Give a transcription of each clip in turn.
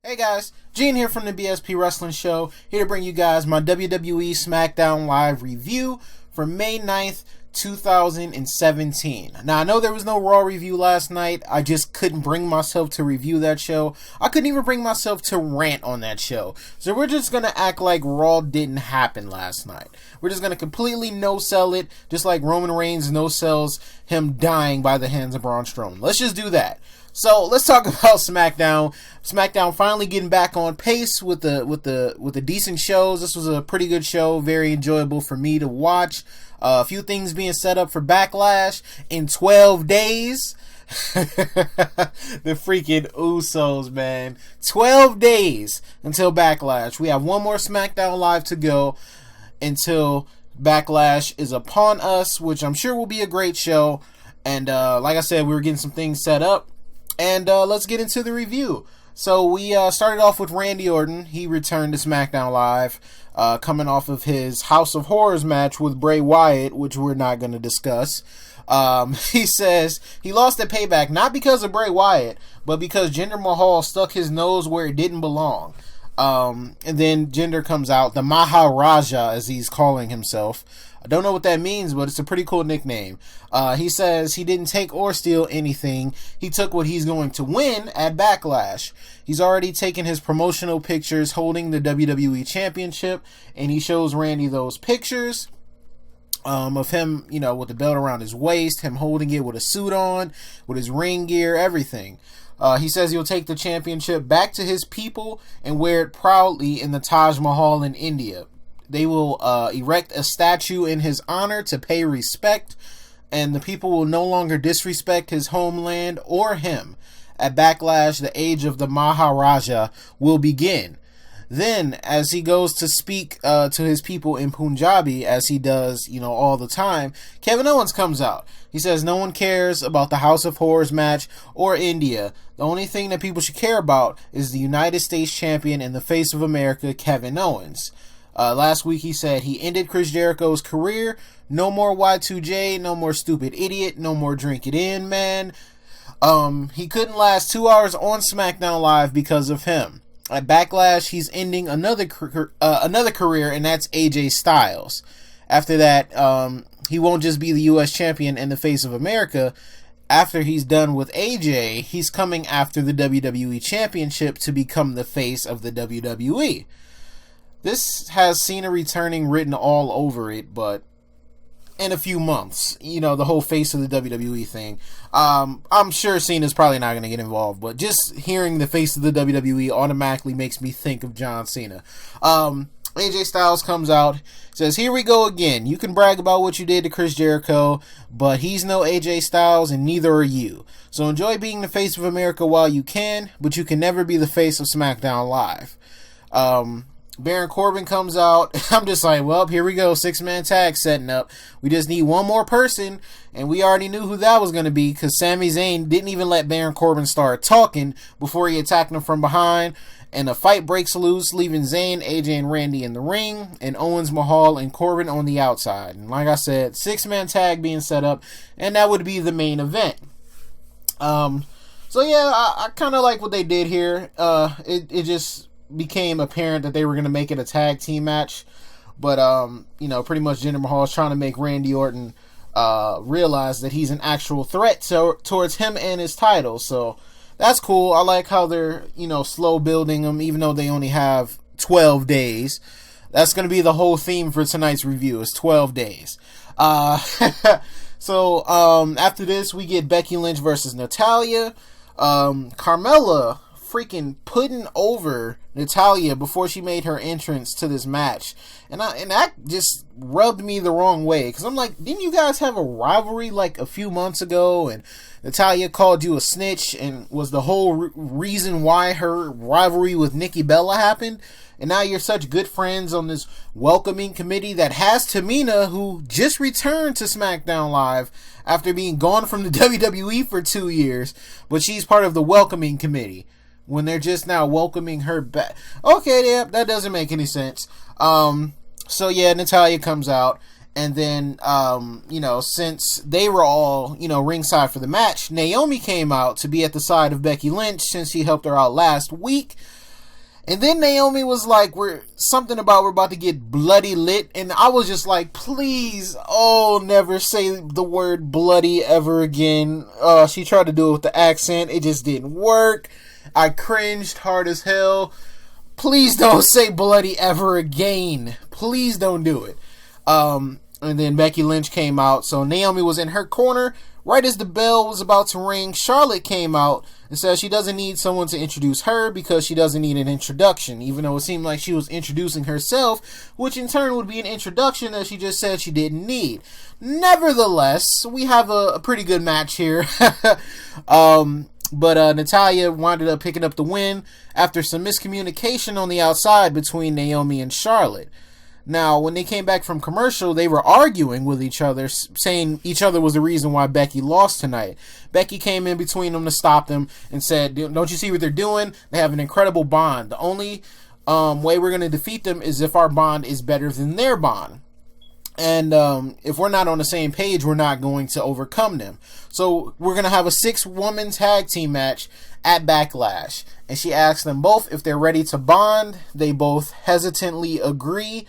Hey guys, Gene here from the BSP Wrestling Show, here to bring you guys my WWE Smackdown Live review for May 9th, 2017. Now, I know there was no Raw review last night. I just couldn't bring myself to review that show. I couldn't even bring myself to rant on that show. So we're just going to act like Raw didn't happen last night. We're just going to completely no-sell it, just like Roman Reigns no-sells him dying by the hands of Braun Strowman. Let's just do that. So let's talk about SmackDown. SmackDown finally getting back on pace with the decent shows. This was a pretty good show, very enjoyable for me to watch. A few things being set up for Backlash in 12 days. The freaking Usos, man. 12 days until Backlash. We have one more SmackDown Live to go until Backlash is upon us, which I'm sure will be a great show. And like I said, we were getting some things set up. And let's get into the review. So we started off with Randy Orton. He returned to SmackDown Live, coming off of his House of Horrors match with Bray Wyatt, which we're not going to discuss. He says he lost at Payback not because of Bray Wyatt, but because Jinder Mahal stuck his nose where it didn't belong. And then Jinder comes out, the Maharaja, as he's calling himself. I don't know what that means, but it's a pretty cool nickname. He says he didn't take or steal anything. He took what he's going to win at Backlash. He's already taken his promotional pictures holding the WWE Championship, and he shows Randy those pictures of him, with the belt around his waist, him holding it with a suit on, with his ring gear, everything. He says he'll take the championship back to his people and wear it proudly in the Taj Mahal in India. They will erect a statue in his honor to pay respect, and the people will no longer disrespect his homeland or him. At Backlash, the age of the Maharaja will begin. Then, as he goes to speak to his people in Punjabi, as he does, all the time, Kevin Owens comes out. He says no one cares about the House of Horrors match or India. The only thing that people should care about is the United States champion and the face of America, Kevin Owens. Last week he said he ended Chris Jericho's career. No more Y2J, no more stupid idiot, no more drink it in, man. He couldn't last 2 hours on SmackDown Live because of him. At Backlash, he's ending another career, and that's AJ Styles. After that, he won't just be the U.S. champion and the face of America. After he's done with AJ, he's coming after the WWE Championship to become the face of the WWE. This has Cena returning written all over it, but in a few months, the whole face of the WWE thing. I'm sure Cena's probably not going to get involved, but just hearing the face of the WWE automatically makes me think of John Cena. AJ Styles comes out, says, "Here we go again. You can brag about what you did to Chris Jericho, but he's no AJ Styles and neither are you. So enjoy being the face of America while you can, but you can never be the face of SmackDown Live." Baron Corbin comes out. I'm just like, well, here we go. 6-man tag setting up. We just need one more person, and we already knew who that was going to be because Sami Zayn didn't even let Baron Corbin start talking before he attacked him from behind, and the fight breaks loose, leaving Zayn, AJ, and Randy in the ring, and Owens, Mahal, and Corbin on the outside. And like I said, 6-man tag being set up, and that would be the main event. So yeah, I kind of like what they did here. It just became apparent that they were going to make it a tag team match, but pretty much Jinder Mahal is trying to make Randy Orton realize that he's an actual threat towards him and his title. So that's cool. I like how they're slow building them, even though they only have 12 days. That's going to be the whole theme for tonight's review, is 12 days. So after this, we get Becky Lynch versus Natalya. Carmella freaking putting over Natalya before she made her entrance to this match, and that just rubbed me the wrong way, because I'm like, didn't you guys have a rivalry like a few months ago, and Natalya called you a snitch and was the whole reason why her rivalry with Nikki Bella happened, and now you're such good friends on this welcoming committee that has Tamina, who just returned to SmackDown Live after being gone from the WWE for 2 years, but she's part of the welcoming committee when they're just now welcoming her back. Okay, yeah, that doesn't make any sense. So yeah, Natalya comes out, and then, since they were all, ringside for the match, Naomi came out to be at the side of Becky Lynch since she helped her out last week. And then Naomi was like, we're about to get bloody lit. And I was just like, please, never say the word bloody ever again. She tried to do it with the accent. It just didn't work. I cringed hard as hell. Please don't say bloody ever again. Please don't do it. And then Becky Lynch came out. So Naomi was in her corner. Right as the bell was about to ring, Charlotte came out and said she doesn't need someone to introduce her because she doesn't need an introduction, even though it seemed like she was introducing herself, which in turn would be an introduction that she just said she didn't need. Nevertheless, we have a pretty good match here. But Natalya wound up picking up the win after some miscommunication on the outside between Naomi and Charlotte. Now, when they came back from commercial, they were arguing with each other, saying each other was the reason why Becky lost tonight. Becky came in between them to stop them and said, don't you see what they're doing? They have an incredible bond. The only way we're going to defeat them is if our bond is better than their bond. And if we're not on the same page, we're not going to overcome them. So we're going to have a 6-woman tag team match at Backlash. And she asked them both if they're ready to bond. They both hesitantly agree.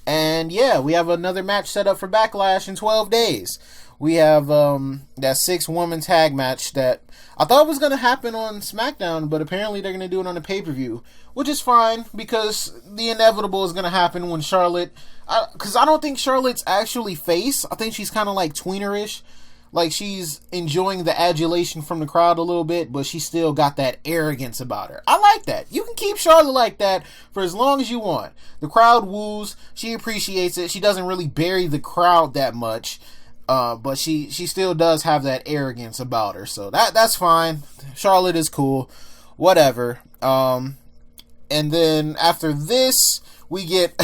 And yeah, we have another match set up for Backlash in 12 days. We have that 6-woman tag match that I thought was going to happen on SmackDown, but apparently they're going to do it on the pay-per-view, which is fine because the inevitable is going to happen when Charlotte... Because I don't think Charlotte's actually face. I think she's kind of like tweenerish. Like she's enjoying the adulation from the crowd a little bit, but she still got that arrogance about her. I like that. You can keep Charlotte like that for as long as you want. The crowd woos. She appreciates it. She doesn't really bury the crowd that much. But she still does have that arrogance about her. So that's fine. Charlotte is cool. Whatever. And then after this, we get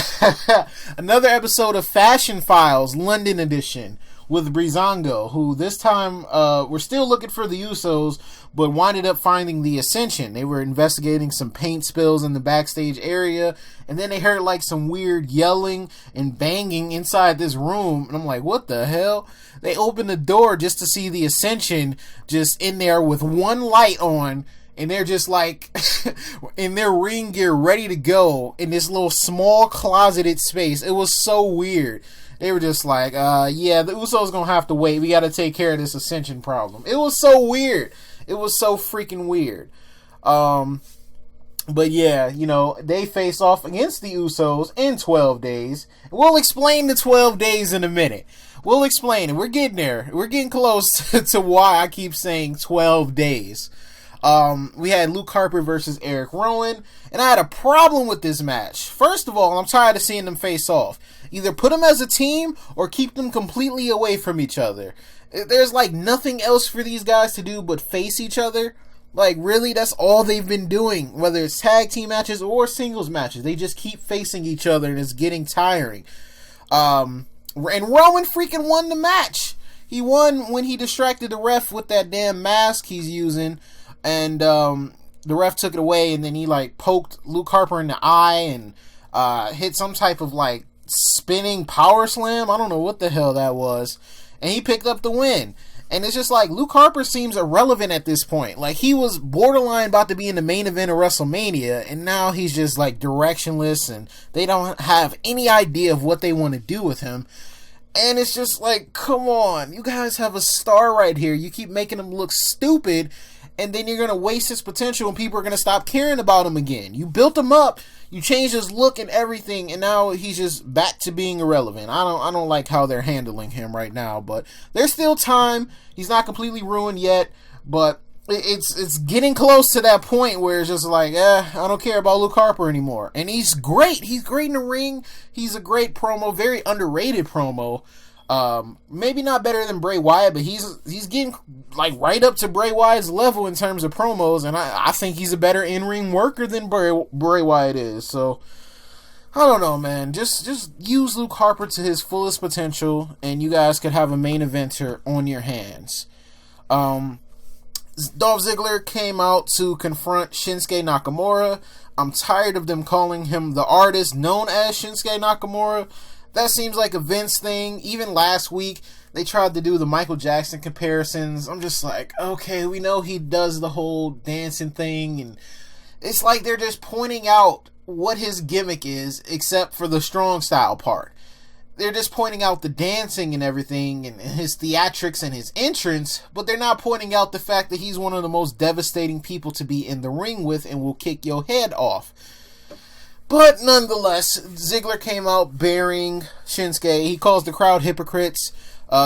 another episode of Fashion Files, London edition, with Breezango, who this time we're still looking for the Usos, but winded up finding the Ascension. They were investigating some paint spills in the backstage area, and then they heard like some weird yelling and banging inside this room, and I'm like, what the hell? They opened the door just to see the Ascension just in there with one light on, and they're just like in their ring gear ready to go in this little small closeted space. It was so weird. They were just like, yeah, the Usos gonna have to wait. We gotta take care of this Ascension problem. It was so weird. It was so freaking weird. But yeah, they face off against the Usos in 12 days. We'll explain the 12 days in a minute. We'll explain it. We're getting there. We're getting close to why I keep saying 12 days. We had Luke Harper versus Eric Rowan, and I had a problem with this match. First of all, I'm tired of seeing them face off. Either put them as a team or keep them completely away from each other. There's like nothing else for these guys to do but face each other. Like really, that's all they've been doing, whether it's tag team matches or singles matches. They just keep facing each other and it's getting tiring. And Rowan freaking won the match. He won when he distracted the ref with that damn mask he's using. And the ref took it away, and then he like poked Luke Harper in the eye and hit some type of like spinning power slam. I don't know what the hell that was. And he picked up the win. And it's just like Luke Harper seems irrelevant at this point. Like he was borderline about to be in the main event of WrestleMania, and now he's just like directionless, and they don't have any idea of what they want to do with him. And it's just like, come on, you guys have a star right here. You keep making him look stupid, and then you're going to waste his potential and people are going to stop caring about him again. You built him up, you changed his look and everything, and now he's just back to being irrelevant. I don't like how they're handling him right now, but there's still time. He's not completely ruined yet, but it's getting close to that point where it's just like, I don't care about Luke Harper anymore. And he's great. He's great in the ring. He's a great promo, very underrated promo. Maybe not better than Bray Wyatt, but he's getting like right up to Bray Wyatt's level in terms of promos, and I think he's a better in-ring worker than Bray Wyatt is. So I don't know, man. Just use Luke Harper to his fullest potential, and you guys could have a main eventer on your hands. Dolph Ziggler came out to confront Shinsuke Nakamura. I'm tired of them calling him the artist known as Shinsuke Nakamura. That seems like a Vince thing. Even last week, they tried to do the Michael Jackson comparisons. I'm just like, okay, we know he does the whole dancing thing, and It's like they're just pointing out what his gimmick is, except for the strong style part. They're just pointing out the dancing and everything and his theatrics and his entrance, but they're not pointing out the fact that he's one of the most devastating people to be in the ring with and will kick your head off. But nonetheless, Ziggler came out burying Shinsuke. He calls the crowd hypocrites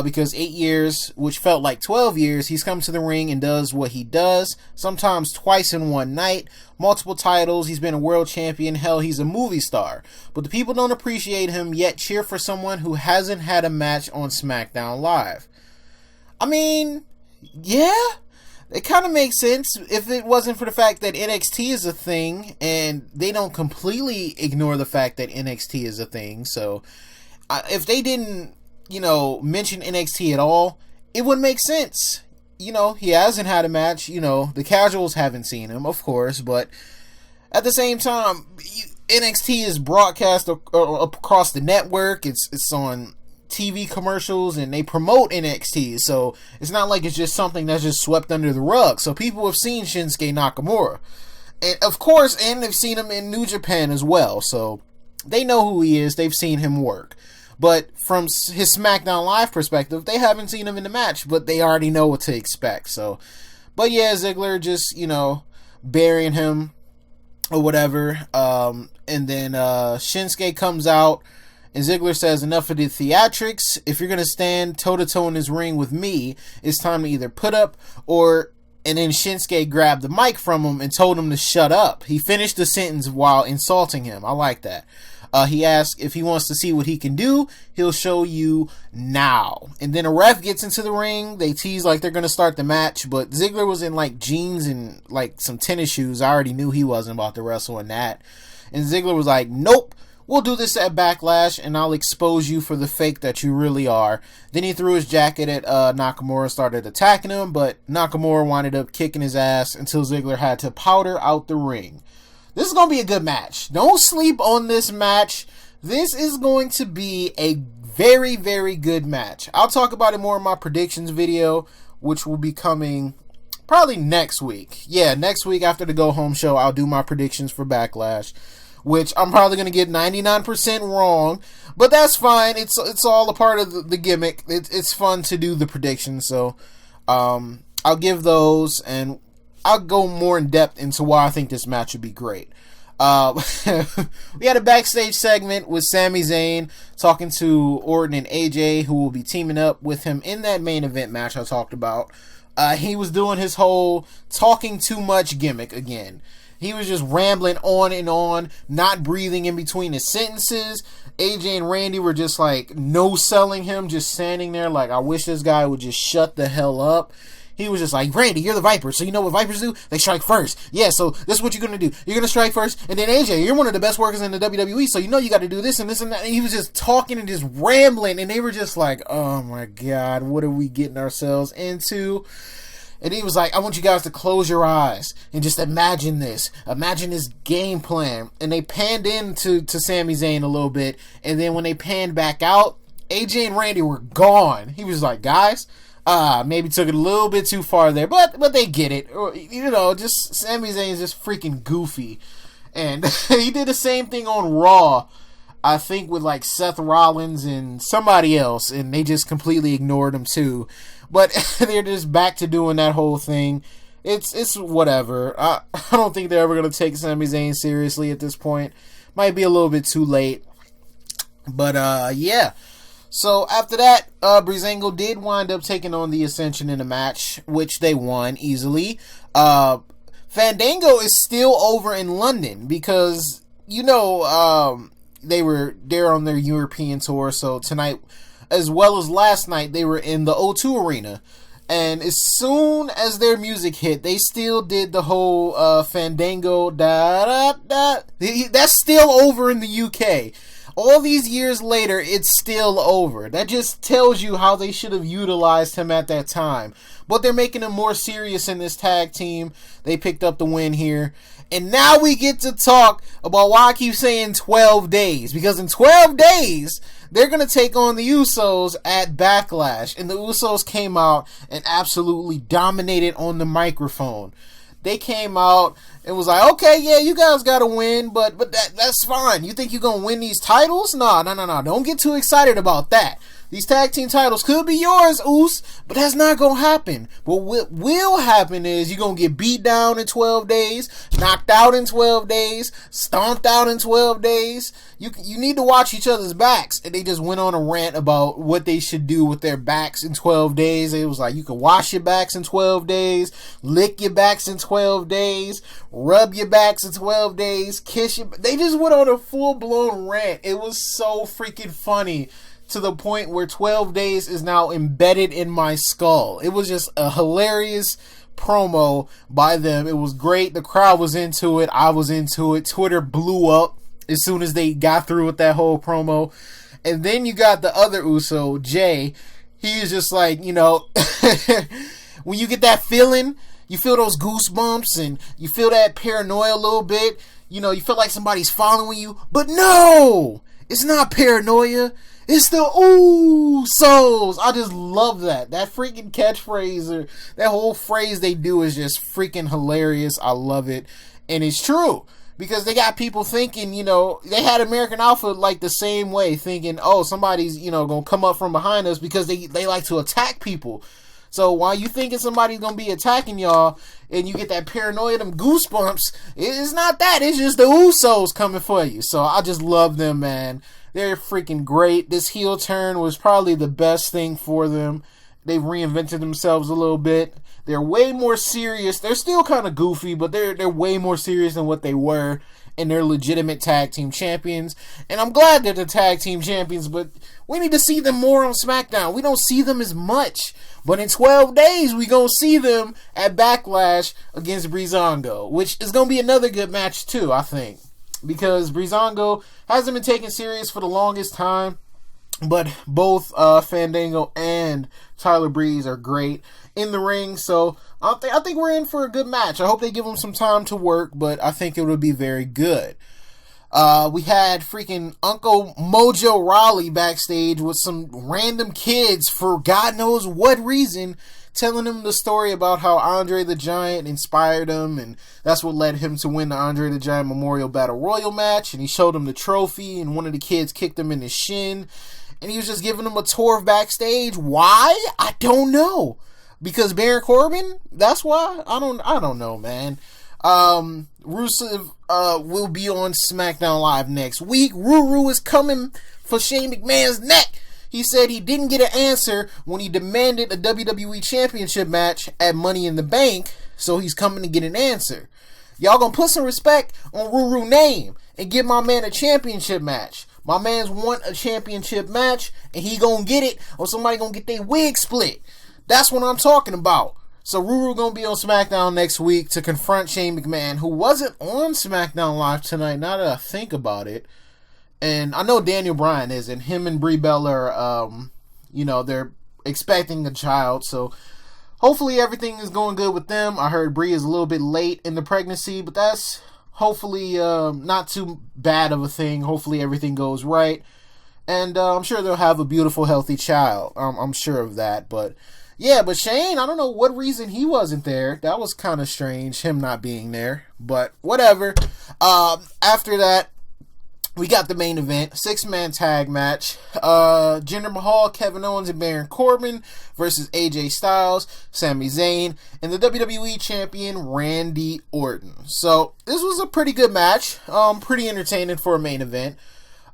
because 8 years, which felt like 12 years, he's come to the ring and does what he does, sometimes twice in one night, multiple titles, he's been a world champion, hell, he's a movie star. But the people don't appreciate him, yet cheer for someone who hasn't had a match on SmackDown Live. I mean, yeah, it kind of makes sense if it wasn't for the fact that NXT is a thing, and they don't completely ignore the fact that NXT is a thing. So if they didn't, mention NXT at all, it would make sense. He hasn't had a match. The casuals haven't seen him, of course, but at the same time, NXT is broadcast across the network. It's on TV commercials, and they promote NXT, so it's not like it's just something that's just swept under the rug. So people have seen Shinsuke Nakamura, and of course, and they've seen him in New Japan as well, so they know who he is. They've seen him work. But from his SmackDown Live perspective, they haven't seen him in the match, but they already know what to expect. So, but yeah, Ziggler just, burying him or whatever. And then Shinsuke comes out, and Ziggler says, enough of the theatrics. If you're going to stand toe-to-toe in this ring with me, it's time to either put up or... And then Shinsuke grabbed the mic from him and told him to shut up. He finished the sentence while insulting him. I like that. He asked if he wants to see what he can do, he'll show you now. And then a ref gets into the ring. They tease like they're going to start the match, but Ziggler was in like jeans and like some tennis shoes. I already knew he wasn't about to wrestle in that. And Ziggler was like, nope, we'll do this at Backlash and I'll expose you for the fake that you really are. Then he threw his jacket at Nakamura and started attacking him, but Nakamura wound up kicking his ass until Ziggler had to powder out the ring. This is going to be a good match. Don't sleep on this match. This is going to be a very, very good match. I'll talk about it more in my predictions video, which will be coming probably next week. Yeah, next week after the Go Home show, I'll do my predictions for Backlash, which I'm probably going to get 99% wrong, but that's fine. It's all a part of the gimmick. It's fun to do the predictions, so I'll give those, and I'll go more in depth into why I think this match would be great. We had a backstage segment with Sami Zayn talking to Orton and AJ, who will be teaming up with him in that main event match I talked about. He was doing his whole talking too much gimmick again. He was just rambling on and on, not breathing in between his sentences. AJ and Randy were just like no-selling him, just standing there like, I wish this guy would just shut the hell up. He was just like, Randy, you're the Viper, so you know what Vipers do? They strike first. Yeah, so this is what you're going to do. You're going to strike first, and then AJ, you're one of the best workers in the WWE, so you know you got to do this and this and that. And he was just talking and just rambling, and they were just like, oh my God, what are we getting ourselves into? And he was like, I want you guys to close your eyes and just imagine this. Imagine this game plan. And they panned into Sami Zayn a little bit, and then when they panned back out, AJ and Randy were gone. He was like, guys, maybe took it a little bit too far there, but they get it. Just Sami Zayn is just freaking goofy. And he did the same thing on Raw, I think with like Seth Rollins and somebody else, and they just completely ignored him too. But they're just back to doing that whole thing. It's whatever. I don't think they're ever going to take Sami Zayn seriously at this point. Might be a little bit too late. But yeah. So after that, Breezango did wind up taking on the Ascension in a match, which they won easily. Fandango is still over in London because, they're on their European tour. So tonight, as well as last night, they were in the O2 Arena. And as soon as their music hit, they still did the whole Fandango da-da-da. That's still over in the UK. All these years later, it's still over. That just tells you how they should have utilized him at that time. But they're making him more serious in this tag team. They picked up the win here. And now we get to talk about why I keep saying 12 days. Because in 12 days, they're going to take on the Usos at Backlash. And the Usos came out and absolutely dominated on the microphone. they came out and was like, okay, yeah, you guys gotta win, but that's fine. You think you're gonna win these titles? No. Don't get too excited about that. These tag team titles could be yours, Oos, but that's not gonna happen. But what will happen is you're gonna get beat down in 12 days, knocked out in 12 days, stomped out in 12 days. You need to watch each other's backs. And they just went on a rant about what they should do with their backs in 12 days. It was like, you can wash your backs in 12 days, lick your backs in 12 days, rub your backs in 12 days, kiss your... They just went on a full-blown rant. It was so freaking funny, to the point where 12 days is now embedded in my skull. It was just a hilarious promo by them. It was great. The crowd was into it. I was into it. Twitter blew up as soon as they got through with that whole promo. And then you got the other Uso, Jay. He is just like, you know, when you get that feeling, you feel those goosebumps and you feel that paranoia a little bit. You know, you feel like somebody's following you. But no! It's not paranoia. It's the Usos. I just love that. That freaking catchphrase, or that whole phrase they do, is just freaking hilarious. I love it. And it's true. Because they got people thinking, you know, they had American Alpha like the same way, thinking, oh, somebody's, you know, going to come up from behind us, because they like to attack people. So while you thinking somebody's going to be attacking y'all, and you get that paranoia, them goosebumps, it's not that. It's just the Usos coming for you. So I just love them, man. They're freaking great. This heel turn was probably the best thing for them. They've reinvented themselves a little bit. They're way more serious. They're still kind of goofy, but they're way more serious than what they were. And they're legitimate tag team champions. And I'm glad they're the tag team champions, but we need to see them more on SmackDown. We don't see them as much. But in 12 days, we going to see them at Backlash against Breezango, which is going to be another good match too, I think. Because Breezango hasn't been taken serious for the longest time. But both Fandango and Tyler Breeze are great in the ring. So I think we're in for a good match. I hope they give them some time to work, but I think it would be very good. We had freaking Uncle Mojo Rawley backstage with some random kids for God knows what reason, telling him the story about how Andre the Giant inspired him, and that's what led him to win the Andre the Giant Memorial Battle Royal match. And he showed him the trophy, and one of the kids kicked him in his shin, and he was just giving him a tour of backstage. Why? I don't know. Because Baron Corbin? That's why? I don't know, man. Rusev will be on SmackDown Live next week. Ruru is coming for Shane McMahon's neck. He said he didn't get an answer when he demanded a WWE Championship match at Money in the Bank, so he's coming to get an answer. Y'all gonna put some respect on Ruru's name and give my man a championship match. My man's want a championship match, and he gonna get it, or somebody gonna get their wig split. That's what I'm talking about. So Ruru gonna be on SmackDown next week to confront Shane McMahon, who wasn't on SmackDown Live tonight, now that I think about it. And I know Daniel Bryan is, and him and Brie Bella are, they're expecting a child, so hopefully everything is going good with them. I heard Brie is a little bit late in the pregnancy, but that's hopefully not too bad of a thing. Hopefully everything goes right. And I'm sure they'll have a beautiful, healthy child. I'm sure of that. But yeah, but Shane, I don't know what reason he wasn't there. That was kind of strange, him not being there. But whatever. After that, we got the main event, 6-man tag match. Jinder Mahal, Kevin Owens, and Baron Corbin versus AJ Styles, Sami Zayn, and the WWE Champion Randy Orton. So this was a pretty good match. Pretty entertaining for a main event.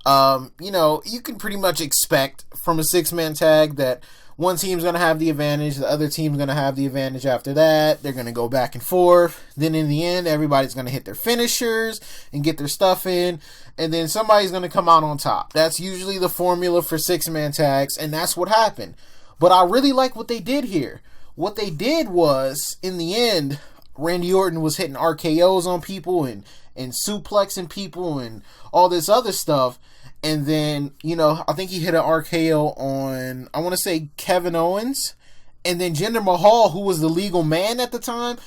You can pretty much expect from a 6-man tag that one team's going to have the advantage, the other team's going to have the advantage after that. They're going to go back and forth. Then in the end, everybody's going to hit their finishers and get their stuff in. And then somebody's going to come out on top. That's usually the formula for 6-man tags, and that's what happened. But I really like what they did here. What they did was, in the end, Randy Orton was hitting RKOs on people and suplexing people and all this other stuff. And then, I think he hit an RKO on, I want to say, Kevin Owens. And then Jinder Mahal, who was the legal man at the time,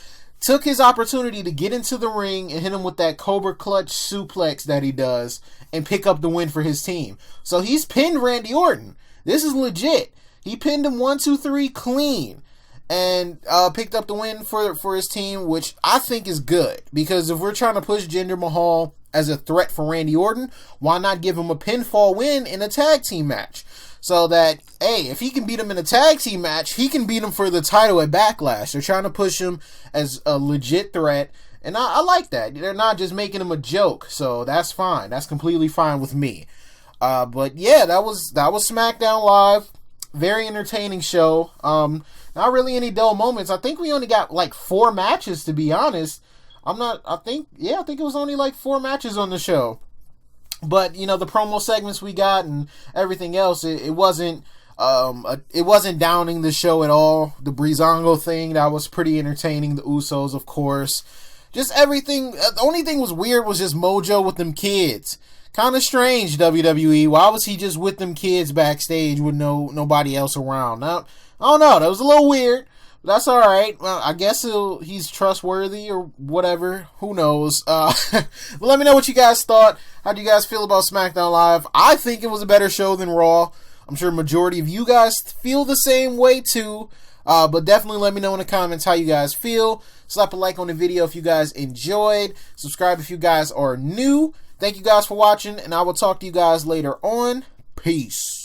took his opportunity to get into the ring and hit him with that Cobra Clutch suplex that he does and pick up the win for his team. So he's pinned Randy Orton. This is legit. He pinned him 1, 2, 3 clean. and picked up the win for his team, which I think is good, because if we're trying to push Jinder Mahal as a threat for Randy Orton, why not give him a pinfall win in a tag team match? So that, hey, if he can beat him in a tag team match, he can beat him for the title at Backlash. They're trying to push him as a legit threat, and I like that. They're not just making him a joke, so that's fine. That's completely fine with me. But yeah, that was SmackDown Live. Very entertaining show. Not really any dull moments. I think we only got like 4 matches, to be honest. I think it was only like 4 matches on the show. But, you know, the promo segments we got and everything else, it wasn't downing the show at all. The Breezango thing, that was pretty entertaining. The Usos, of course. Just everything. The only thing was weird was just Mojo with them kids. Kind of strange, WWE. Why was he just with them kids backstage with nobody else around? Now, I don't know. That was a little weird. That's all right. Well, I guess he's trustworthy or whatever. Who knows? But let me know what you guys thought. How do you guys feel about SmackDown Live? I think it was a better show than Raw. I'm sure a majority of you guys feel the same way too. But definitely let me know in the comments how you guys feel. Slap a like on the video if you guys enjoyed. Subscribe if you guys are new. Thank you guys for watching, and I will talk to you guys later on. Peace.